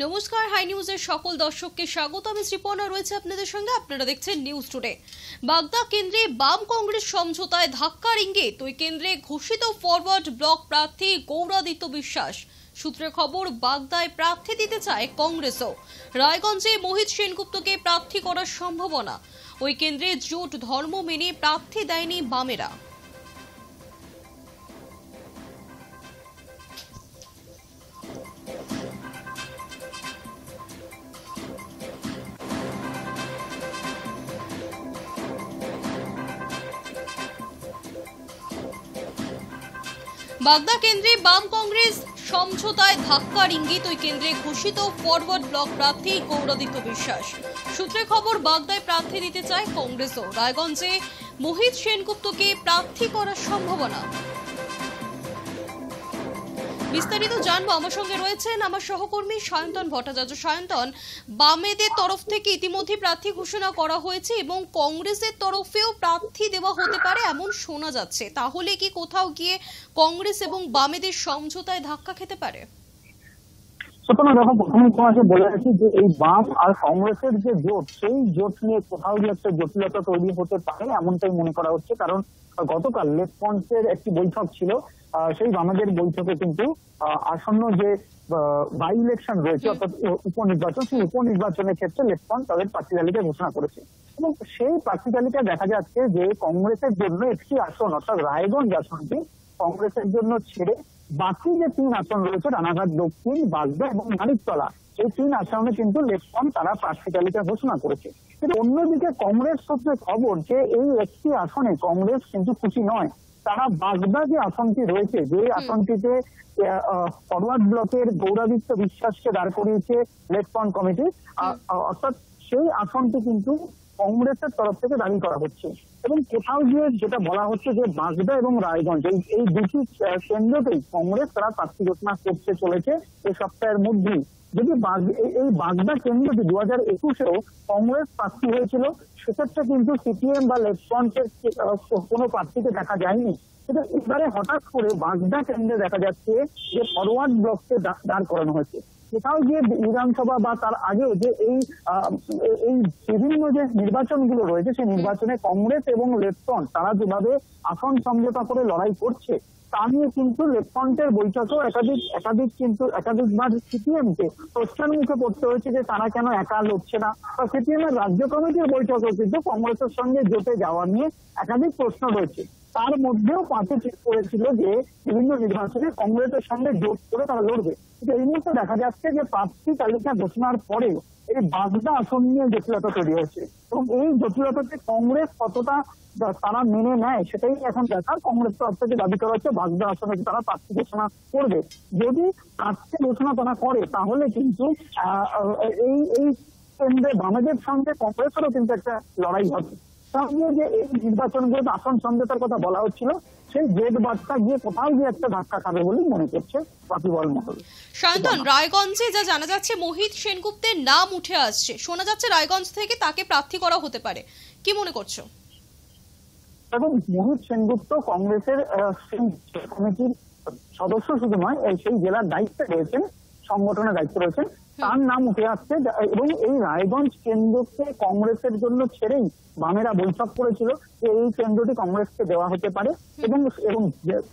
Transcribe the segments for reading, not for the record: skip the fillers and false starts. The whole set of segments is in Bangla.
নমস্কার, হাই নিউজের সকল দর্শককে স্বাগত। আমি শ্রীপর্ণা রয়েছে আপনাদের সঙ্গে। আপনারা দেখছেন নিউজ টুডে। বাগদা কেন্দ্রে বাম কংগ্রেস সমঝোতায় ধাক্কার ইঙ্গিত। ওই কেন্দ্রে ঘোষিত ফরওয়ার্ড ব্লক প্রার্থী গৌরাদিত্য বিশ্বাস। সূত্রে খবর, বাগদায় প্রার্থী দিতে চায় কংগ্রেসও। রায়গঞ্জে মোহিত সেনগুপ্তকে প্রার্থী করার সম্ভাবনা। ওই কেন্দ্রে জোট ধর্ম মেনে প্রার্থী দেয়নি বামেরা। বাগদা কেন্দ্রে বাম কংগ্রেস সমঝোতায় ধাক্কার ইঙ্গিত। ওই কেন্দ্রে ঘোষিত ফরওয়ার্ড ব্লক প্রার্থী গৌরাদিত্য বিশ্বাস। সূত্রে খবর, বাগদায় প্রার্থী দিতে চায় কংগ্রেসও। রায়গঞ্জে মোহিত সেনগুপ্তকে প্রার্থী করার সম্ভাবনা। বিস্তারিত জানবো, আমার সঙ্গে রয়েছেন আমার সহকর্মী সায়ন্তন ভট্টাচার্য। সায়ন্তন, বামেদের তরফ থেকে ইতিমধ্যে প্রার্থী ঘোষণা করা হয়েছে এবং কংগ্রেসের তরফেও প্রার্থী দেওয়া হতে পারে এমন শোনা যাচ্ছে। তাহলে কি কোথাও গিয়ে কংগ্রেস এবং বামেদের সমঝোতায় ধাক্কা খেতে পারে? দেখো, প্রথমে তোমাকে বলে রাখি যে এই বাম আর কংগ্রেসের যে জোট, সেই জোট নিয়ে কোথাও যে একটা জটিলতা তৈরি হতে পারে এমনটাই মনে করা হচ্ছে। কারণ গতকাল লেফট ফ্রন্টের একটি বৈঠক ছিল। সেই বামেদের বৈঠকে কিন্তু আসন্ন যে বাই ইলেকশন রয়েছে, অর্থাৎ উপনির্বাচন, সেই উপনির্বাচনের ক্ষেত্রে লেফট ফ্রন্ট তাদের প্রার্থী তালিকা ঘোষণা করেছে। এবং সেই প্রার্থী তালিকা দেখা যাচ্ছে যে কংগ্রেসের জন্য একটি আসন, অর্থাৎ রায়গঞ্জ আসনটি কংগ্রেসের জন্য ছেড়ে বাকি যে 3 আসন রয়েছে, রানাঘাট দক্ষিণ, বাগদা এবং মানিকতলা, এই 3 আসনে কিন্তু লেফট ফ্রন্ট তারা প্রার্থী তালিকা ঘোষণা করেছে। কিন্তু অন্যদিকে কংগ্রেস সূত্রে খবর যে এই একটি আসনে কংগ্রেস কিন্তু খুশি নয়। তারা বাগদা যে আসনটি রয়েছে, যে আসনটিতে ফরওয়ার্ড ব্লকের গৌরাদিত্য বিশ্বাসকে দাঁড় করিয়েছে লেফট ফ্রন্ট কমিটি, অর্থাৎ সেই আসনটি কিন্তু কংগ্রেসের তরফ থেকে দাবি করা হচ্ছে। এবং কোথাও গিয়ে যেটা বলা হচ্ছে যে বাগদা এবং রায়গঞ্জ এই দুটি কেন্দ্রতেই কংগ্রেস তারা প্রার্থী ঘোষণা করতে চলেছে এই সপ্তাহের মধ্যেই। যদি এই বাগদা কেন্দ্রটি 2021-এও কংগ্রেস প্রার্থী হয়েছিল, সেক্ষেত্রে কিন্তু সিপিএম বা লেফট ফ্রন্টের কোনো প্রার্থীকে দেখা যায়নি। কিন্তু এবারে হঠাৎ করে বাগদা কেন্দ্রে দেখা যাচ্ছে যে ফরওয়ার্ড ব্লককে দাঁড় করানো হয়েছে। কোথাও গিয়ে বিধানসভা বা তার আগে যে এই বিভিন্ন যে নির্বাচনগুলো রয়েছে, সেই নির্বাচনে কংগ্রেস এবং লেফট ফ্রন্ট তারা যেভাবে আসন সমঝোতা করে লড়াই করছে, তা নিয়ে কিন্তু লেফট ফ্রন্টের বৈঠকেও একাধিকবার সিপিএমকে প্রশ্নের মুখে পড়তে হয়েছে যে তারা কেন একা লড়ছে না। বা সিপিএম এর রাজ্য কমিটির বৈঠকেও কিন্তু কংগ্রেসের সঙ্গে জোটে যাওয়া নিয়ে একাধিক প্রশ্ন রয়েছে। তার মধ্যেও পার্টি ঠিক করেছিল যে বিভিন্ন নির্বাচনে কংগ্রেসের সঙ্গে জোট করে তারা লড়বে। কিন্তু এই মুহূর্তে দেখা যাচ্ছে যে প্রার্থী তালিকা ঘোষণার পরেও এই বাগদা আসন নিয়ে জটিলতা তৈরি হচ্ছে। এবং এই জটিলতাতে কংগ্রেস কতটা তারা মেনে নেয় সেটাই এখন দেখার। কংগ্রেস তরফ থেকে দাবি করা হচ্ছে বাগদা আসনে তারা প্রার্থী ঘোষণা করবে। যদি প্রার্থী ঘোষণা তারা করে, তাহলে কিন্তু এই কেন্দ্রে বামেদের সঙ্গে কংগ্রেসেরও কিন্তু একটা লড়াই হবে। তাহলে যে এই নির্বাচনগুলোতে আসন সমঝোতার কথা বলা হচ্ছিল, সেই জেট বার্তা গিয়ে কোথাও গিয়ে একটা ধাক্কা খাবে বলেই মনে করছে বাকিবল মহল। সায়ন্তন, রায়গঞ্জে যা জানা যাচ্ছে মোহিত সেনগুপ্তের নাম উঠে আসছে, শোনা যাচ্ছে রায়গঞ্জ থেকে তাকে প্রার্থী করা হতে পারে। কি মনে করছো? এবং মোহিত সেনগুপ্ত কংগ্রেসের কমিটির সদস্য শুধু নয়, সেই জেলার দায়িত্বে রয়েছেন, সংগঠনের দায়িত্বে রয়েছেন, তার নাম উঠে আসছে। এবং এই রায়গঞ্জ কেন্দ্রকে কংগ্রেসের জন্য ছেড়েই বামেরা বৈঠক করেছিল যে এই কেন্দ্রটি কংগ্রেসকে দেওয়া হতে পারে এবং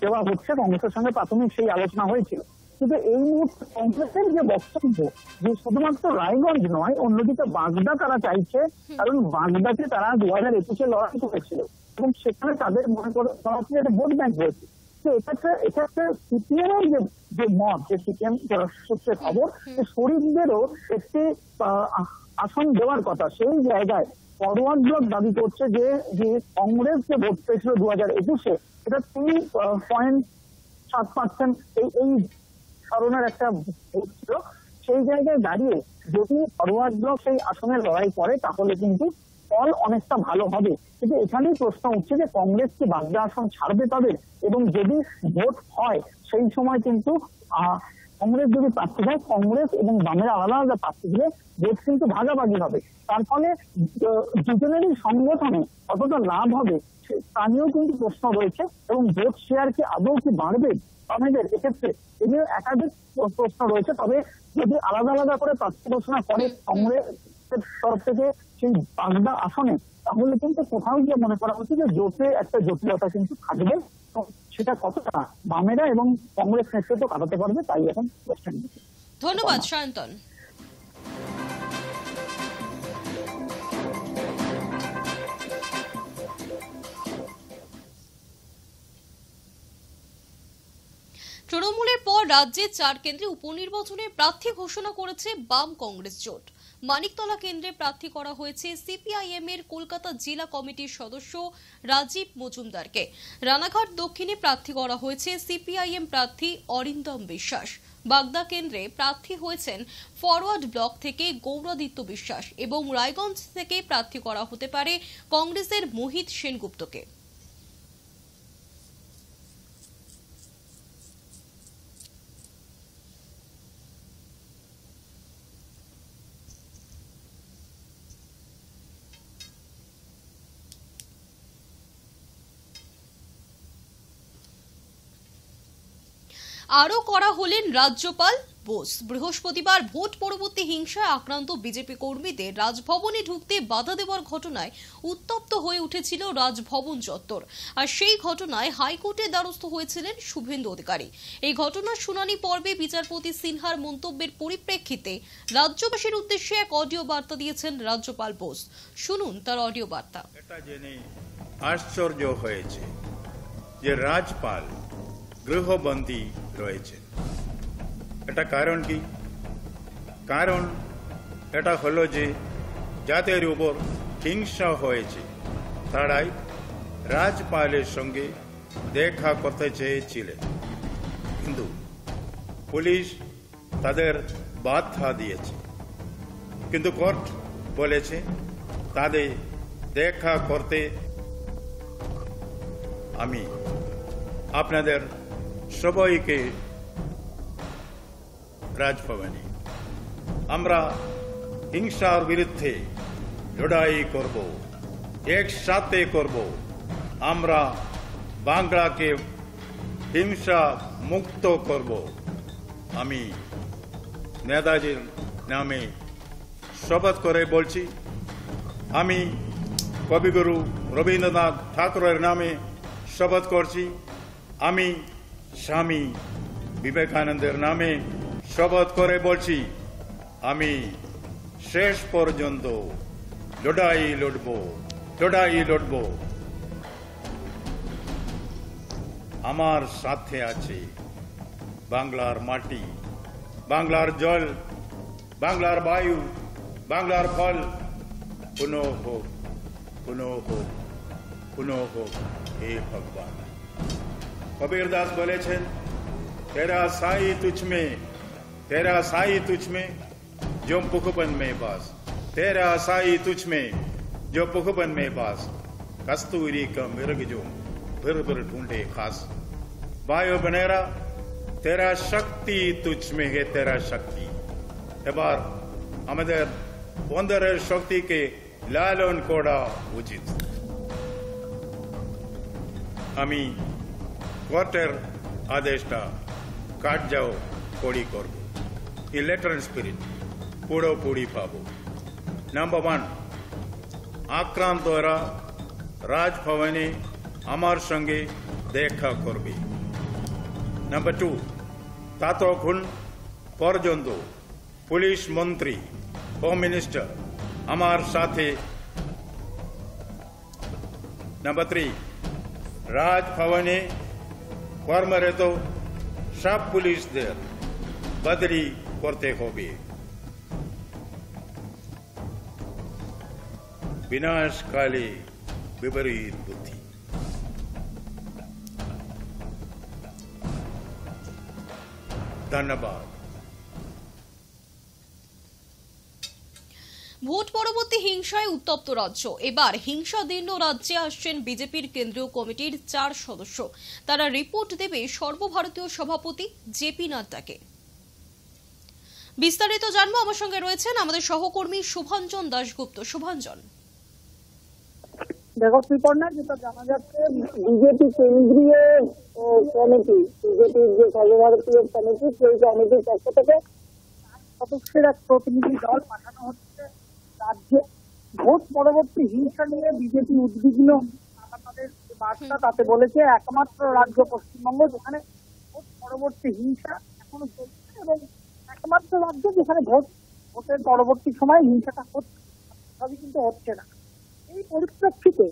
দেওয়া হচ্ছে। কংগ্রেসের সঙ্গে প্রাথমিক সেই আলোচনা হয়েছিল। কিন্তু এই মুহূর্তে কংগ্রেসের যে বক্তব্য যে শুধুমাত্র রায়গঞ্জ নয়, অন্যদিকে বাগদা তারা চাইছে, কারণ বাগদাকে তারা 2021-এ লড়াই করেছিল এবং সেখানে তাদের মনে করা হচ্ছে একটা ভোট ব্যাংক রয়েছে। এক্ষেত্রে সিপিএম এর যে মত, যে সিপিএম সূত্রে খবর যে শরীফদেরও একটি আসন দেওয়ার কথা, সেই জায়গায় ফরওয়ার্ড ব্লক দাবি করছে যে কংগ্রেস যে ভোট পেয়েছিল 2021-এ, এটা 3.7% এই ধরনের একটা ভোট ছিল। সেই জায়গায় দাঁড়িয়ে যদি ফরওয়ার্ড ব্লক সেই আসনে লড়াই করে, তাহলে কিন্তু ফল অনেকটা ভালো হবে। কিন্তু এখানেই প্রশ্ন উঠছে যে কংগ্রেস কি বাগদা আসন ছাড়বে তাদের, এবং যদি ভোট হয় সেই সময় কিন্তু কংগ্রেস যদি প্রার্থী দেয়, কংগ্রেস এবং বামেরা আলাদা আলাদা প্রার্থী দিলে ভোট কিন্তু ভাগাভাগি হবে। তার ফলে দুজনেরই সংগঠনে কতটা লাভ হবে তা নিয়েও কিন্তু প্রশ্ন রয়েছে। এবং ভোট শেয়ার কি আদৌ কি বাড়বে আমাদের, এক্ষেত্রে এগুলো একাধিক প্রশ্ন রয়েছে। তবে যদি আলাদা আলাদা করে প্রার্থী ঘোষণা করে কংগ্রেসের তরফ থেকে সেই বাগদা আসনে, তাহলে কিন্তু কোথাও গিয়ে মনে করা হচ্ছে যে জোটে একটা জটিলতা কিন্তু থাকবে। সেটা কতটা বামেরা এবং কংগ্রেস নেতৃত্ব কাটাতে পারবে, তাই এখন কোয়েশ্চেন। ধন্যবাদ সায়ন্তন। তৃণমূলের পর রাজ্যে 4 কেন্দ্রে উপনির্বাচনে প্রার্থী ঘোষণা করেছে বাম কংগ্রেস জোট। মানিকতলা কেন্দ্রে প্রার্থী করা হয়েছে সিপিআইএম এর কলকাতা জেলা কমিটির সদস্য রাজীব মজুমদারকে। রানাঘাট দক্ষিণে প্রার্থী করা হয়েছে সিপিআইএম প্রার্থী অরিন্দম বিশ্বাস। বাগদা কেন্দ্রে প্রার্থী হয়েছেন ফরওয়ার্ড ব্লক থেকে গৌরাদিত্য বিশ্বাস এবং রায়গঞ্জ থেকে প্রার্থী করা হতে পারে কংগ্রেসের মোহিত সেনগুপ্তকে। আরও করা হলেন রাজ্যপাল বোস। বৃহস্পতিবার ভোট পরবর্তী হিংসায় আক্রান্ত বিজেপি কর্মীদের রাজভবনে ঢুকতে বাধা দেওয়ার ঘটনায় উত্তপ্ত হয়ে উঠেছিল রাজভবন চত্বর। আর সেই ঘটনায় হাইকোর্টের দ্বারস্থ হয়েছিলেন শুভেন্দু অধিকারী। এই ঘটনার শুনানি পর্বে বিচারপতি সিনহার মন্তব্যের পরিপ্রেক্ষিতে রাজ্যবাসীর উদ্দেশ্যে এক অডিও বার্তা দিয়েছেন রাজ্যপাল বোস। শুনুন তার অডিও বার্তা। এটা জেনে আশ্চর্য হয়েছে যে রাজ্যপাল গৃহবন্দী রয়েছেন। এটা কারণ কি? কারণ এটা হলো যে যাদের উপর হিংসা হয়েছে তারাই রাজ্যপালের সঙ্গে দেখা করতে চেয়েছিলেন, কিন্তু পুলিশ তাদের বাধা দিয়েছে। কিন্তু কোর্ট বলেছে তাদের দেখা করতে আমি আপনাদের সবাইকে রাজভবনে আমরা হিংসার বিরুদ্ধে লড়াই করব, একসাথে করব। আমরা বাংলাকে হিংসা মুক্ত করব। আমি নেতাজির নামে শপথ করে বলছি, আমি কবিগুরু রবীন্দ্রনাথ ঠাকুরের নামে শপথ করছি, আমি স্বামী বিবেকানন্দের নামে শপথ করে বলছি, আমি শেষ পর্যন্ত লড়াই লড়ব। আমার সাথে আছে বাংলার মাটি, বাংলার জল, বাংলার বায়ু, বাংলার ফল। পুনঃ হোক, পুনঃ হোক, পুনঃ হোক হে ভগবান। কবীর দাস বলেছেন, तेरा साई तुझ में जो पुखपन में बास, तेरा साई तुझ में जो पुखपन में बास, कस्तूरी का मृग जो फिर ढूंढे खास। वायु बनेरा तेरा शक्ति तुझ में है, तेरा शक्ति। এবার আমাদের বন্দরের শক্তিকে লালন করা উচিত। আমি কোর্টের আদেশটা কার্যকরী করব। ইলেকট্রন স্পিরিট পুরোপুরি পাব। নাম্বার 1, আক্রান্তরা রাজভবনে আমার সঙ্গে দেখা করবে। নাম্বার 2, ততক্ষণ পর্যন্ত পুলিশ মন্ত্রী, হোম মিনিস্টার আমার সাথে। নাম্বার 3, রাজভবনে কর্মরত সব পুলিশদের বদলি করতে হবে। বিনাশকালে বিপরীত বুদ্ধি। ধন্যবাদ। ভোট পরবর্তী হিংসায় উত্তপ্ত রাজ্য। এবার হিংসাদীর্ণ রাজ্যে আসছেন বিজেপির কেন্দ্রীয় কমিটির 4 সদস্য। তারা রিপোর্ট দেবে সর্বভারতীয় সভাপতি জেপি নাড্ডাকে। বিস্তারিত জানবো, আমার সঙ্গে রয়েছেন আমাদের সহকর্মী শুভাঞ্জন দাশগুপ্ত। শুভাঞ্জন, দেখো সুপর্ণা, যেটা জানা যাচ্ছে বিজেপি কেন্দ্রীয় কমিটি, বিজেপির যে সর্বভারতীয় কমিটি, সেই কমিটির পক্ষ থেকে সদস্যের এক প্রতিনিধি দল পাঠানো হচ্ছে রাজ্যে। ভোট পরবর্তী হিংসা নিয়ে বিজেপি উদ্বিগ্ন। তাদের বার্তা তাতে বলেছে একমাত্র রাজ্য পশ্চিমবঙ্গ যেখানে ভোট পরবর্তী হিংসা এখনো চলছে এবং একমাত্র রাজ্য যেখানে ভোটের পরবর্তী সময় হিংসাটা হচ্ছে, সবই কিন্তু হচ্ছে না। এই পরিপ্রেক্ষিতে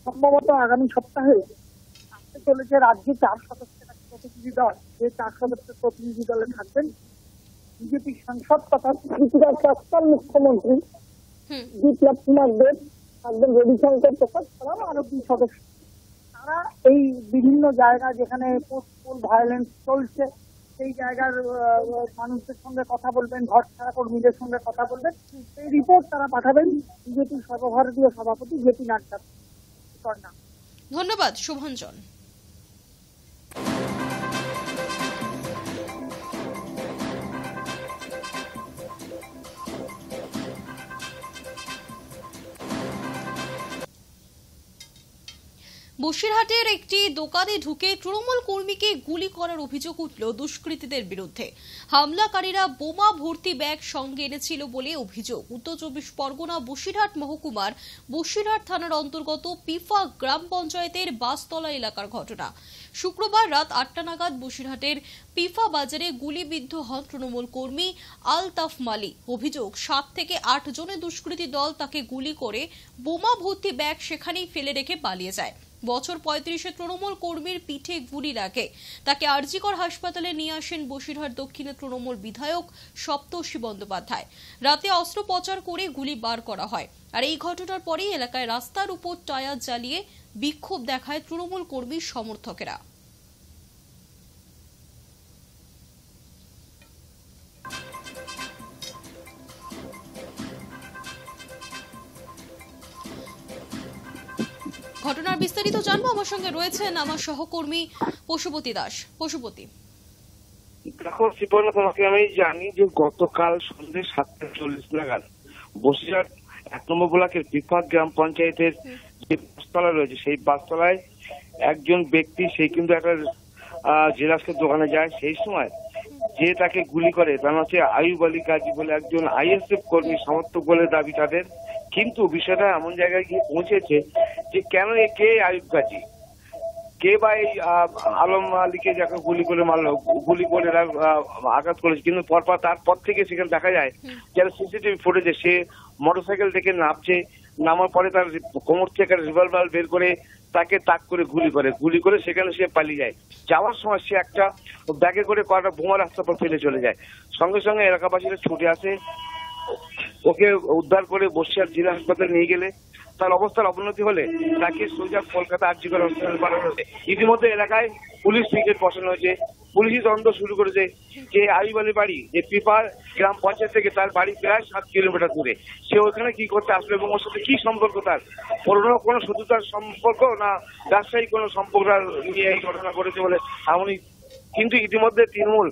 সম্ভবত আগামী সপ্তাহে আসতে চলেছে রাজ্যে 4 সদস্যের এক প্রতিনিধি দল। যে 4 সদস্যের প্রতিনিধি দলে থাকবেন বিজেপি সাংসদ তথা ত্রিপুরার প্রাক্তন মুখ্যমন্ত্রী বিপ্লব কুমার দেব, থাকবেন রবিশঙ্কর প্রসাদ ছাড়াও আরো 2 সদস্য। তারা এই বিভিন্ন জায়গা যেখানে পোস্টপোল ভায়োলেন্স চলছে সেই জায়গার মানুষদের সঙ্গে কথা বলবেন, ঘর ছাড়া কর্মীদের সঙ্গে কথা বলবেন। এই রিপোর্ট তারা পাঠাবেন বিজেপির সর্বভারতীয় সভাপতি জেপি নাড্ডা। ধন্যবাদ শুভঞ্জন। বসিরহাটের একটি দোকানে ঢুকে তৃণমূল কর্মীকে গুলি করার অভিযোগ উঠল দুষ্কৃতীদের বিরুদ্ধে। হামলাকারীরা বোমা ভর্তি ব্যাগ সঙ্গে এনেছিল বলে অভিযোগ। উত্তর 24 পরগনা বসিরহাট মহকুমার বসিরহাট থানার অন্তর্গত পিফা গ্রাম পঞ্চায়েতের বাসতলা এলাকার ঘটনা। শুক্রবার রাত 8টা নাগাদ বসিরহাটের পিফা বাজারে গুলিবিদ্ধ হন তৃণমূল কর্মী আলতাফ মালি। অভিযোগ 7 থেকে 8 জনের দুষ্কৃতী দল তাকে গুলি করে বোমা ভর্তি ব্যাগ সেখানেই ফেলে রেখে পালিয়ে যায়। বছর 35 তৃণমূল কর্মীর পিঠে গুলি লাগে। তাকে আরজিকর হাসপাতালে নিয়ে আসেন বসিরহাট দক্ষিণের তৃণমূল বিধায়ক সপ্তর্ষি বন্দ্যোপাধ্যায়। রাতে অস্ত্রোপচার করে গুলি বার করা হয়। আর এই ঘটনার পরেই এলাকায় রাস্তার উপর টায়ার জ্বালিয়ে বিক্ষোভ দেখায় তৃণমূল কর্মীর সমর্থকেরা। ঘটনার বিস্তারিত জানবো, আমার সঙ্গে রয়েছেন আমার সহকর্মী পশুপতি দাস। পশুপতি, দেখো শিপনা, তোমাকে আমি জানি যে গতকাল সন্ধ্যে 7:40 নাগাদ বসিরহাট 1 নম্বর ব্লকের পিফা গ্রাম পঞ্চায়েতের যে বাসতলা রয়েছে সেই বাসতলায় একজন ব্যক্তি, সে কিন্তু একটা জেলাসের দোকানে যায়। সেই সময় যে তাকে গুলি করে তার হচ্ছে আইয়ুব আলী গাজী বলে একজন আইএসএফ কর্মী সমর্থক বলে দাবি তাদের। কিন্তু বিষয়টা এমন জায়গায় গিয়ে পৌঁছেছে যে কেন কে আইয়ুব গাজী, কে বা এই আলম আলীকে যাকে গুলি করে মারলো, গুলি করে আঘাত করেছে। কিন্তু পরপর তারপর থেকে সেখানে দেখা যায় যারা সিসিটিভি ফুটেজে সে মোটরসাইকেল থেকে নামছে, নামার পরে তার কোমর থেকে রিভলভার বের করে তাকে তাক করে গুলি করে সেখানে সে পালিয়ে যায়। যাওয়ার সময় সে একটা ব্যাগে করে কয়েকটা বোমা রাস্তার পর ফেলে চলে যায়। সঙ্গে সঙ্গে এলাকাবাসীরা ছুটে আসে, ওকে উদ্ধার করে বসিরহাট জেলা হাসপাতালে নিয়ে গেলে তার অবস্থার অবনতি হলে তাকে সোজা কলকাতা আরজিকর হাসপাতালে পাঠানো হয়েছে। ইতিমধ্যে এলাকায় পুলিশ পিকেট বসানো হয়েছে, পুলিশই তদন্ত শুরু করেছে যে আইয়ুব আলীর বাড়ি যে পিপার গ্রাম পঞ্চায়েত থেকে তার বাড়ি প্রায় 7 কিলোমিটার দূরে। সে ওখানে কি করতে আসলো এবং ওর সাথে কি সম্পর্ক, তার পুরনো কোনো শত্রুতার সম্পর্ক না ব্যবসায়িক কোনো সম্পর্ক নিয়ে এই ঘটনা ঘটেছে বলে এমনই। কিন্তু ইতিমধ্যে তৃণমূল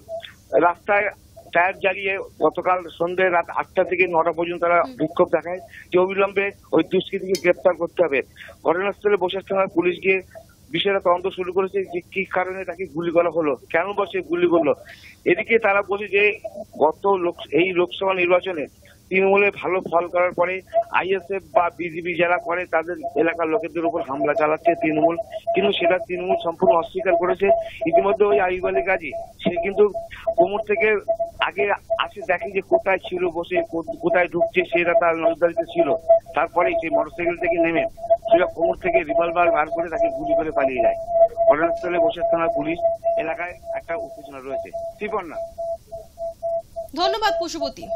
রাস্তায় টায়ার জ্বালিয়ে গতকাল সন্ধ্যে রাত 8টা থেকে 9টা পর্যন্ত তারা বিক্ষোভ দেখায় যে অবিলম্বে ওই দুষ্কৃতীকে গ্রেপ্তার করতে হবে। ঘটনাস্থলে বসিরহাট থানার পুলিশ গিয়ে বিষয়টা তদন্ত শুরু করেছে যে কি কারণে তাকে গুলি করা হলো, কেন বা সে গুলি করলো। এদিকে তারা বলছে যে এই লোকসভা নির্বাচনে তৃণমূলে ভালো ফল করার পরে আইএসএফ বা বিজেপি যারা করে তাদের এলাকার লোকেদের উপর হামলা চালাচ্ছে তৃণমূল, কিন্তু সেটা তৃণমূল সম্পূর্ণ অস্বীকার করেছে। ইতিমধ্যে ওই আইয়ুব আলী গাজী সে কিন্তু কোমর থেকে আগে আসে দেখে যে কোথায় ছিল বসে, কোথায় ঢুকছে সেটা তার নজরদারিতে ছিল। তারপরে সেই মোটরসাইকেল থেকে নেমে সেটা কোমর থেকে রিভলভার বার করে তাকে গুলি করে পালিয়ে যায়। ঘটনাস্থলে বসিরহাট থানার পুলিশ, এলাকায় একটা উত্তেজনা রয়েছে। শিপনা, ধন্যবাদ পশুপতি।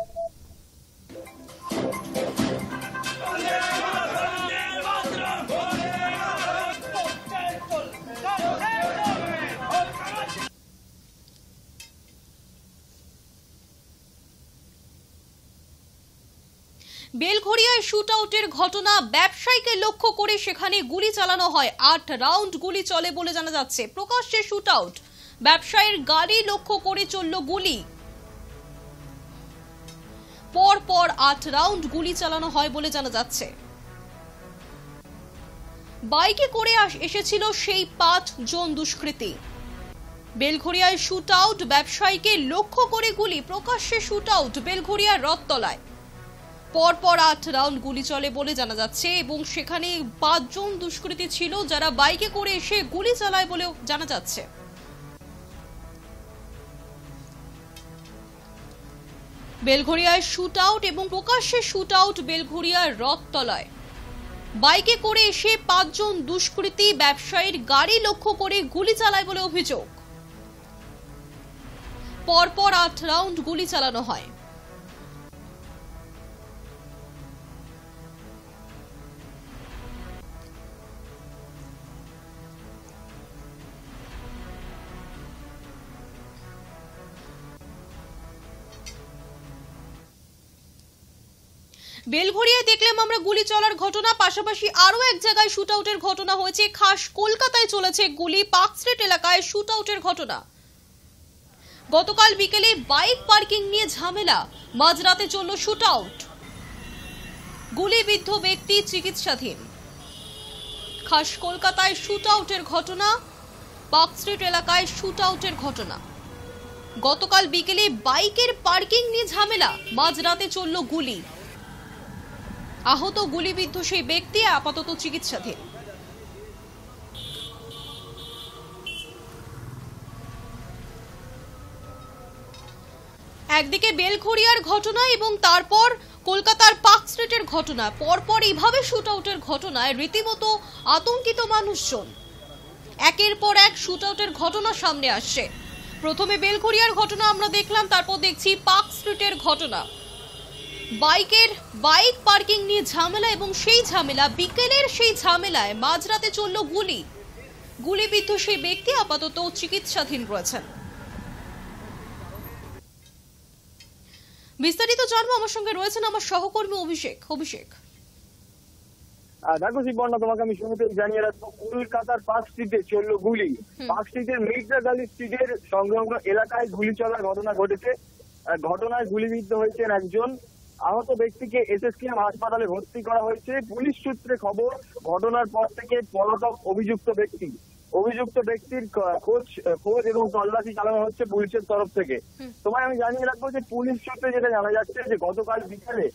বেলঘড়িয়ায় শুট আউটের ঘটনা, ব্যবসায়ীকে লক্ষ্য করে সেখানে গুলি চালানো হয়। 8 রাউন্ড গুলি চলে বলে জানা যাচ্ছে। প্রকাশ্যে শুট আউট, ব্যবসায়ীর গাড়ি লক্ষ্য করে চলল গুলি। পর 8 রাউন্ড গুলি চালানো হয় বলে জানা যাচ্ছে। বাইকে করে এসেছিল সেই 5 জন দুষ্কৃতী। বেলঘরিয়ায় শুট আউট, ব্যবসায়ীকে লক্ষ্য করে গুলি, প্রকাশ্যে শুট আউট বেলঘরিয়ার রথতলায়। পরপর 8 রাউন্ড গুলি চলে বলে জানা যাচ্ছে এবং সেখানে 5 জন দুষ্কৃতী ছিল যারা বাইকে করে এসে গুলি চালায় বলেও জানা যাচ্ছে। বেলঘরিয়ায় শুট আউট এবং প্রকাশ্যে শুট আউট বেলঘরিয়ার রথতলায়। বাইকে করে এসে 5 জন দুষ্কৃতী ব্যবসায়ীর গাড়ি লক্ষ্য করে গুলি চালায় বলে অভিযোগ। পরপর 8 রাউন্ড গুলি চালানো হয়। বেলঘরিয়ায় দেখলাম আমরা গুলি চলার ঘটনা, পাশাপাশি আরো এক জায়গায় শুট আউটের ঘটনা হয়েছে। খাস কলকাতায় চলেছে গুলি, পার্ক স্ট্রিট এলাকায় শুট আউটের ঘটনা। গতকাল বিকেলে বাইক পার্কিং নিয়ে ঝামেলা, মাঝরাতে চলল শুট আউট, গুলিবিদ্ধ ব্যক্তি চিকিৎসাধীন। খাস কলকাতায় শুট আউটের ঘটনা, পার্ক স্ট্রিট এলাকায় শুট আউটের ঘটনা। গতকাল বিকেলে বাইকের পার্কিং নিয়ে ঝামেলা, মাঝরাতে চলল গুলি। আহত গুলিবিদ্ধ সেই ব্যক্তি আপাতত চিকিৎসাধীন। একদিকে বেলঘরিয়ার ঘটনা এবং তারপর কলকাতার পার্ক স্ট্রিটের ঘটনা, পরপর এইভাবে শুট আউটের ঘটনায় রীতিমতো আতঙ্কিত মানুষজন। একের পর এক শুট আউটের ঘটনা সামনে আসছে। প্রথমে বেলঘরিয়ার ঘটনা আমরা দেখলাম, তারপর দেখছি পার্ক স্ট্রিটের ঘটনা। বাইক পার্কিং নিয়ে ঝামেলা এবং সেই ঝামেলা, বিকেলের সেই ঝামেলায় মাঝরাতে চলল গুলি। গুলিবিদ্ধ সেই ব্যক্তি আপাতত চিকিৎসাধীন রয়েছেন। বিস্তারিত জানবো, আমার সঙ্গে রয়েছেন আমার সহকর্মী অভিষেক। দেখো শিববর্ণা, তোমাকে আমি শুরুতেই জানিয়ে রাখবো, কলকাতার পার্ক স্ট্রিটে চলল গুলি। পার্ক স্ট্রিটের মির্জা গালি স্ট্রিটের সংলগ্ন এলাকায় গুলি চলার ঘটনা ঘটেছে। ঘটনায় গুলিবিদ্ধ হয়েছেন একজন। আহত ব্যক্তিকে এসএসকেএম হাসপাতালে ভর্তি করা হয়েছে। পুলিশ সূত্রে খবর, ঘটনার পর থেকে পলাতক অভিযুক্ত ব্যক্তির খোঁজ এবং তল্লাশি চালানো হচ্ছে পুলিশের তরফ থেকে। তোমায় আমি জানিয়ে রাখবো যে পুলিশ সূত্রে যেটা জানা যাচ্ছে যে গতকাল বিকালে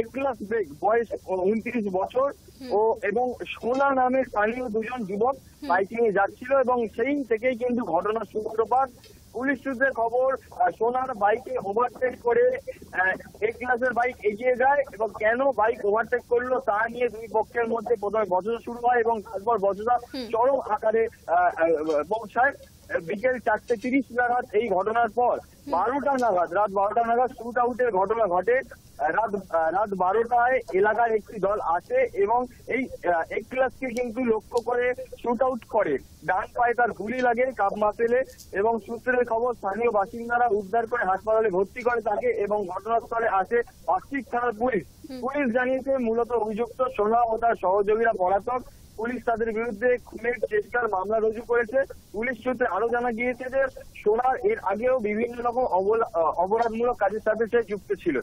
একলাস বেগ, বয়স 29 বছর, এবং সোনা নামের স্থানীয় 2 জন যুবক বাইকিং এ যাচ্ছিল এবং সেই থেকেই কিন্তু ঘটনার সূত্রপাত। পুলিশ সূত্রে খবর, সোনার বাইকে ওভারটেক করে একলাসের বাইক এগিয়ে যায় এবং কেন বাইক ওভারটেক করলো তা নিয়ে দুই পক্ষের মধ্যে প্রথমে বচসা শুরু হয় এবং তারপর বচসা চরম আকারে পৌঁছায়। বিকেল 4:30 নাগাদ এই ঘটনার পর রাত 12টা নাগাদ শুট আউটের ঘটনা ঘটে। রাত 12টায় এলাকার একটি দল আসে এবং এই একলাসকে কিন্তু লক্ষ্য করে শুট আউট করে। ডান পায়ে তার গুলি লাগে কাপ মাসেলে এবং সূত্রের খবর স্থানীয় বাসিন্দারা উদ্ধার করে হাসপাতালে ভর্তি করে তাকে এবং ঘটনাস্থলে আসে অস্ট্রিট থানার পুলিশ। পুলিশ জানিয়েছে মূলত অভিযুক্ত সোনা ও তার সহযোগীরা পলাতক। পুলিশ তাদের বিরুদ্ধে খুনের চেষ্টার মামলা রুজু করেছে। পুলিশ সূত্রে আরো জানা গিয়েছে যে সোনার এর আগেও বিভিন্ন রকম অপরাধমূলক কাজের সাথে সে যুক্ত ছিল।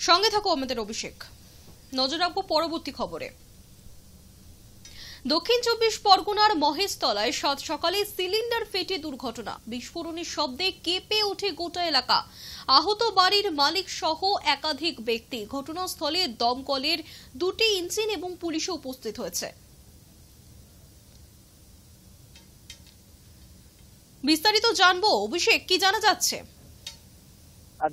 সঙ্গে থাকো আমাদের অভিষেক। নজর রাখবো পরবর্তী খবরে। দক্ষিণ 24 পরগনার মহেশতলায় সাত সকালে সিলিন্ডার ফেটে দুর্ঘটনা, বিস্ফোরণের শব্দে কেঁপে ওঠে গোটা এলাকা। আহত বাড়ির মালিক সহ একাধিক ব্যক্তি। ঘটনাস্থলে দমকলের 2টি ইঞ্জিন এবং পুলিশও উপস্থিত হয়েছে। বিস্তারিত জানবো অভিষেক, কি জানা যাচ্ছে?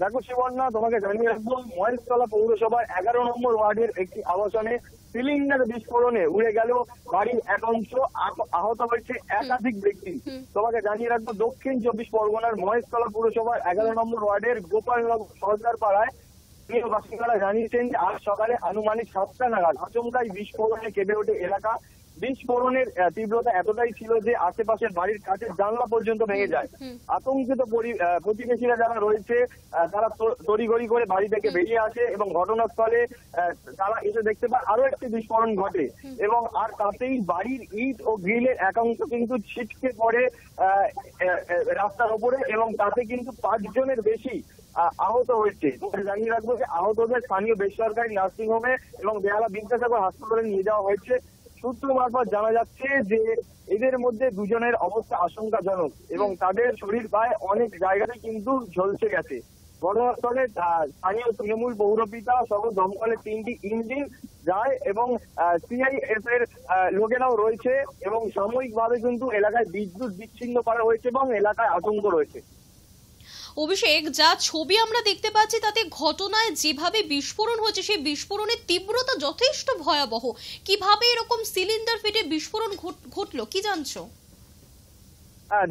দেখো শিবর্ণা, তোমাকে জানিয়ে রাখবো, মহেশতলা পৌরসভার 11 নম্বর ওয়ার্ডের একটি আবাসনে সিলিন্ডার বিস্ফোরণে উড়ে গেল বাড়ির এক অংশ, আহত হয়েছে একাধিক ব্যক্তি। তোমাকে জানিয়ে রাখবো, দক্ষিণ 24 পরগনার মহেশতলা পৌরসভার 11 নম্বর ওয়ার্ডের গোপালনগর সরকার পাড়ায় বাসিন্দারা জানিয়েছেন যে আজ সকালে আনুমানিক 7টা নাগাদ আচমকাই বিস্ফোরণে কেঁপে ওঠে এলাকা। বিস্ফোরণের তীব্রতা এতটাই ছিল যে আশেপাশের বাড়ির কাছের জানলা পর্যন্ত ভেঙে যায়। আতঙ্কিত প্রতিবেশীরা যারা রয়েছে তারা তড়িঘড়ি করে বাড়ি থেকে বেরিয়ে আসে এবং ঘটনাস্থলে তারা এসে দেখতে পায় আরো একটি বিস্ফোরণ ঘটে এবং আর তাতেই বাড়ির ইট ও গ্রিলের একাংশ কিন্তু ছিটকে পড়ে রাস্তার উপরে এবং তাতে কিন্তু 5 জনের বেশি আহত হয়েছে। জানিয়ে রাখবো যে আহতদের স্থানীয় বেসরকারি নার্সিংহোমে এবং বেহালা বিদ্যাসাগর হাসপাতালে নিয়ে যাওয়া হয়েছে। সূত্র মারফত জানা যাচ্ছে যে এদের মধ্যে দুজনের অবস্থা আশঙ্কাজনক এবং তাদের শরীর প্রায় অনেক জায়গাতে কিন্তু ঝলসে গেছে। ঘটনাস্থলে স্থানীয় তৃণমূল পৌরপিতা সহ দমকলের 3টি ইঞ্জিন যায় এবং সিআইএফ এর লোকেরাও রয়েছে এবং সাময়িকভাবে কিন্তু এলাকায় বিদ্যুৎ বিচ্ছিন্ন করা হয়েছে এবং এলাকায় আতঙ্ক রয়েছে। অভিষেক, যা ছবি আমরা দেখতে পাচ্ছি তাতে ঘটনায় যেভাবে বিস্ফোরণ হয়েছে সেই বিস্ফোরণের তীব্রতা যথেষ্ট ভয়াবহ। কিভাবে এরকম সিলিন্ডার ফেটে বিস্ফোরণ ঘটলো, কি জানছো?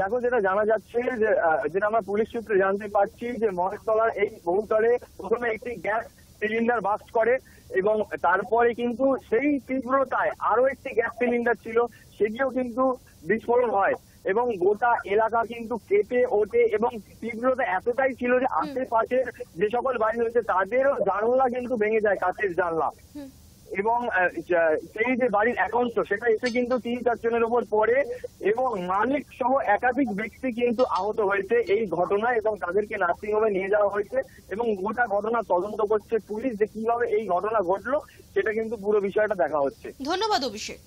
দেখো, যেটা জানা যাচ্ছে যে যেটা আমরা পুলিশ সূত্রে জানতে পারছি যে মহেশতলার এই বহুতলে প্রথমে একটি গ্যাস সিলিন্ডার বাস্ট করে এবং তারপরে কিন্তু সেই তীব্রতায় আরো একটি গ্যাস সিলিন্ডার ছিল, সেটিও কিন্তু বিস্ফোরণ হয় এবং গোটা এলাকা কিন্তু কেঁপে ওঠে এবং তীব্রতা এতটাই ছিল যে আশেপাশের যে সকল বাড়ি রয়েছে তাদেরও জানলা কিন্তু ভেঙে যায়, কাঁচের জানলা। এবং সেই যে বাড়ির একাংশ সেটা এসে কিন্তু 3-4 জনের উপর পড়ে এবং মালিক সহ একাধিক ব্যক্তি কিন্তু আহত হয়েছে এই ঘটনায় এবং তাদেরকে নার্সিংহোমে নিয়ে যাওয়া হয়েছে এবং গোটা ঘটনা তদন্ত করছে পুলিশ যে কিভাবে এই ঘটনা ঘটলো সেটা কিন্তু পুরো বিষয়টা দেখা হচ্ছে। ধন্যবাদ অভিষেক।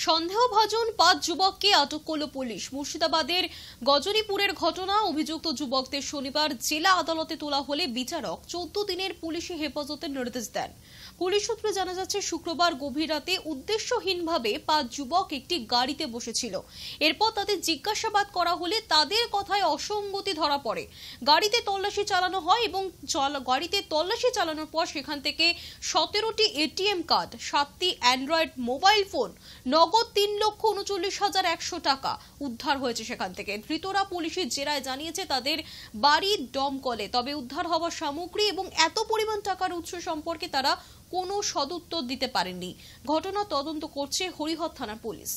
সন্দেহভাজন 5 যুবককে আটক করল পুলিশ। মুর্শিদাবাদের গজনীপুরের ঘটনা। অভিযুক্ত যুবকদের শনিবার জেলা আদালতে তোলা হলে বিচারক 14 দিনের পুলিশি হেফাজতের নির্দেশ দেন। পুলিশ সূত্রে জানা যাচ্ছে শুক্রবার গভীর রাতে উদ্দেশ্যহীনভাবে 5 যুবক একটি গাড়িতে বসেছিল। এরপর তাদের জিজ্ঞাসাবাদ করা হলে তাদের কথায় অসঙ্গতি ধরা পড়ে। গাড়িতে তল্লাশি চালানো হয় এবং গাড়িতে তল্লাশি চালানোর পর সেখান থেকে 17টি এটিএম কার্ড, 7টি অ্যান্ড্রয়েড মোবাইল ফোন, নগদ 3,39,100 টাকা উদ্ধার হয়েছে সেখান থেকে। ধৃতরা পুলিশের জেরায় জানিয়েছে তাদের বাড়ি দমকলে। তবে উদ্ধার হওয়া সামগ্রী এবং এত পরিমাণ টাকার উৎস সম্পর্কে তারা কোনো সদুত্তর দিতে পারেননি। ঘটনা তদন্ত করছে হরিহর থানার পুলিশ।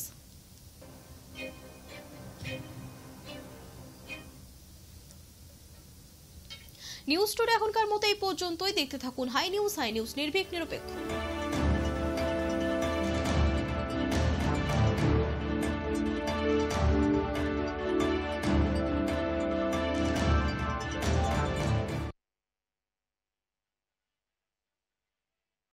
নিউজ টুডে এখনকার মতো এই পর্যন্তই। দেখতে থাকুন হাই নিউজ নির্ভীক নিরপেক্ষ।